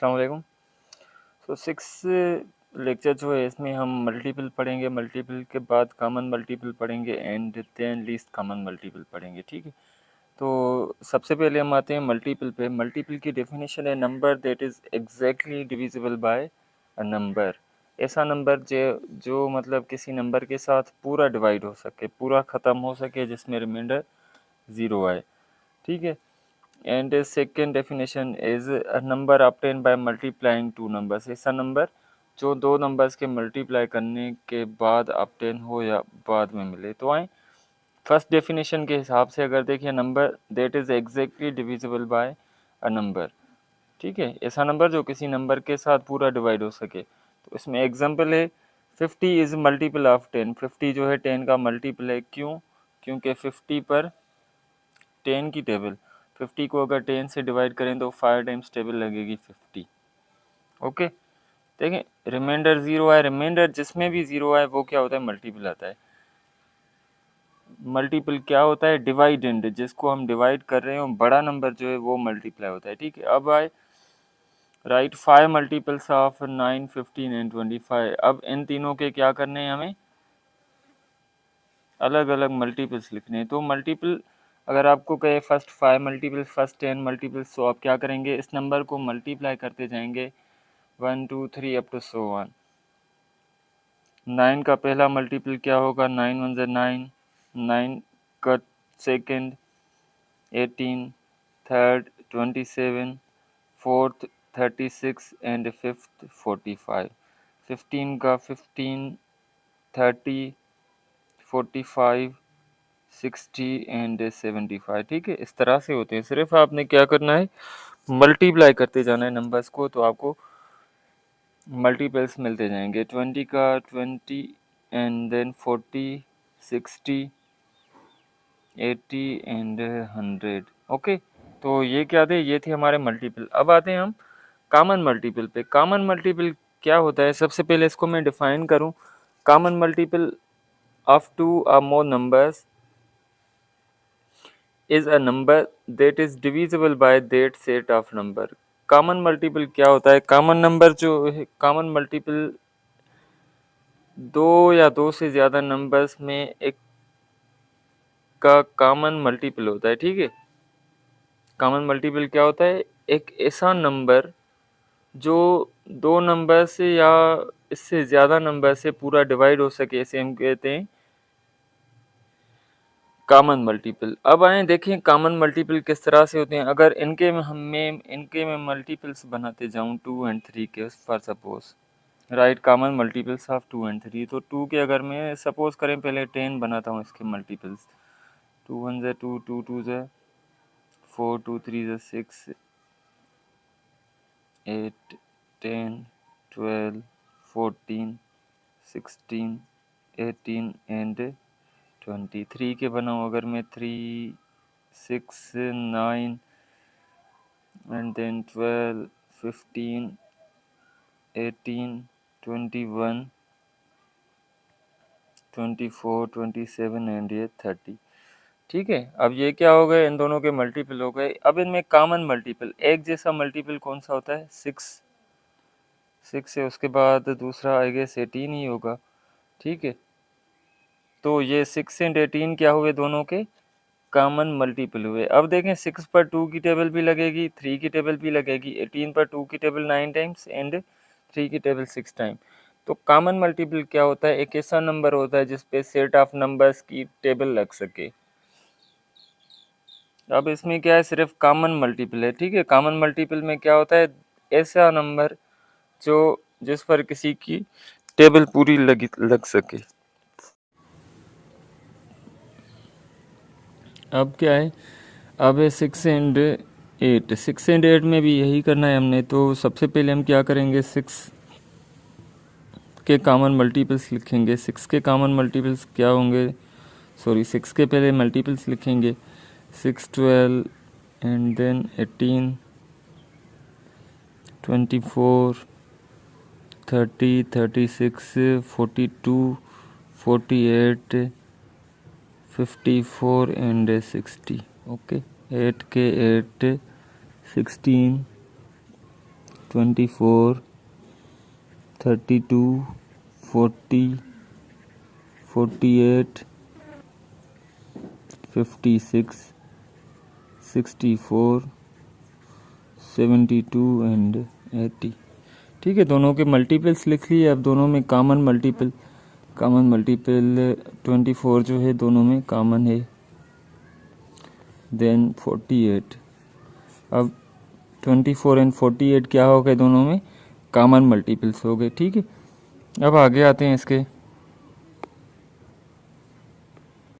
अस्सलाम वालेकुम। सो 6 लेक्चर जो है इसमें हम मल्टीपल पढ़ेंगे, मल्टीपल के बाद कॉमन मल्टीपल पढ़ेंगे and then least common multiple पढ़ेंगे। ठीक है, तो सबसे पहले हम आते हैं मल्टीपल पे। मल्टीपल की डेफिनेशन है number that is exactly divisible by a number. ऐसा नंबर जो मतलब किसी नंबर के साथ पूरा डिवाइड हो सके, पूरा ख़त्म हो सके, जिसमें रिमाइंडर ज़ीरो आए। ठीक है, and second definition is a number obtain by multiplying two numbers. ऐसा नंबर जो दो नंबर्स के मल्टीप्लाई करने के बाद ऑब्टेन हो या बाद में मिले। तो आए फर्स्ट डेफिनेशन के हिसाब से अगर देखिए, number that is exactly divisible by a number. ठीक है, ऐसा नंबर जो किसी नंबर के साथ पूरा डिवाइड हो सके। तो इसमें एग्जांपल है 50 इज मल्टीपल ऑफ 10। 50 जो है 10 का मल्टीपल है। क्यों? क्योंकि 50 पर 10 की टेबल, 50 को अगर 10 से डिवाइड करें तो 5 टाइम्स टेबल लगेगी 50। ओके, देखें रिमाइंडर ज़ीरो है। रिमाइंडर जिसमें भी ज़ीरो आए वो क्या होता है? मल्टीपल आता है। मल्टीपल क्या होता है? डिवाइडेंड, जिसको हम डिवाइड कर रहे हो बड़ा नंबर जो है वो मल्टीप्लाई होता है। ठीक है, अब आए राइट 5 मल्टीपल्स ऑफ 9, 15 एंड 25। अब इन तीनों के क्या करने हैं? हमें अलग अलग मल्टीपल्स लिखने हैं। तो मल्टीपल अगर आपको कहे फर्स्ट 5 मल्टीपल्स, फर्स्ट 10 मल्टीपल्स, तो आप क्या करेंगे? इस नंबर को मल्टीप्लाई करते जाएंगे 1 2 3 अप टू सो वन। 9 का पहला मल्टीपल क्या होगा? 9 1 ज़ा 9। 9 का second 18, third 27, fourth 36 and fifth 45। 15 का 15, 30, 45, 60 एंड 75। ठीक है, इस तरह से होते हैं। सिर्फ आपने क्या करना है? मल्टीप्लाई करते जाना है नंबर्स को, तो आपको मल्टीपल्स मिलते जाएंगे। 20 का 20 एंड देन 40, 60, 80 एंड 100। ओके, तो ये क्या थे? ये थे हमारे मल्टीपल। अब आते हैं हम कॉमन मल्टीपल पे। कॉमन मल्टीपल क्या होता है? सबसे पहले इसको मैं डिफाइन करूं। कॉमन मल्टीपल ऑफ टू और मोर numbers is a number that is divisible by that set of number। Common multiple क्या होता है? कॉमन नंबर जो है, कॉमन मल्टीपल दो या दो से ज़्यादा नंबर्स में एक का कॉमन मल्टीपल होता है। ठीक है, कॉमन मल्टीपल क्या होता है? एक ऐसा नंबर जो दो नंबर से या इससे ज़्यादा नंबर से पूरा डिवाइड हो सके, इसे हम कहते हैं कॉमन मल्टीपल। अब आए देखें कॉमन मल्टीपल किस तरह से होते हैं। अगर इनके में मल्टीपल्स बनाते जाऊं 2 एंड 3 के, for suppose right common multiples of 2 and 3। तो 2 के अगर मैं सपोज करें पहले 10 बनाता हूं इसके मल्टीपल्स। 2 1 ज़ा 2, 2 2 ज़ा 4, 2 3 ज़ा 6, 8 10 12 14 16 18 एंड 23 के बनाऊँ अगर मैं 3 6 9 and then 12 15 18 21 24 27 एंड ये 30। ठीक है, अब ये क्या हो गए? इन दोनों के मल्टीपल हो गए। अब इनमें कॉमन मल्टीपल, एक जैसा मल्टीपल कौन सा होता है? 6 है, उसके बाद दूसरा आई गेस 18 ही होगा। ठीक है, तो ये 6 एंड 18 क्या हुए? दोनों के कॉमन मल्टीपल हुए। अब देखें 6 पर 2 की टेबल भी लगेगी, 3 की टेबल भी लगेगी, 18 पर 2 की टेबल 9 टाइम्स एंड 3 की टेबल 6 टाइम। तो कॉमन मल्टीपल क्या होता है? एक ऐसा नंबर होता है जिस पे सेट ऑफ नंबर्स की टेबल लग सके। अब इसमें क्या है? सिर्फ कॉमन मल्टीपल है। ठीक है, कॉमन मल्टीपल में क्या होता है? ऐसा नंबर जो जिस पर किसी की टेबल पूरी लग सके। अब क्या है? अब है 6 एंड 8। 6 एंड 8 में भी यही करना है हमने। तो सबसे पहले हम क्या करेंगे? 6 के कॉमन मल्टीपल्स लिखेंगे। 6 के कॉमन मल्टीपल्स क्या होंगे? 6 के पहले मल्टीपल्स लिखेंगे। 6 12 एंड देन 18 24 30 36 42 48 54 एंड 60। ओके, 8 के 8 16 24, 32, 40, 48, 56, 64, 72 एंड 80। ठीक है, दोनों के मल्टीपल्स लिख लिए। अब दोनों में कॉमन मल्टीपल 24 जो है दोनों में कॉमन है। देन 48, अब 24 एंड 48 क्या हो गए, दोनों में कॉमन मल्टीपल्स हो गए। ठीक है, अब आगे आते हैं इसके।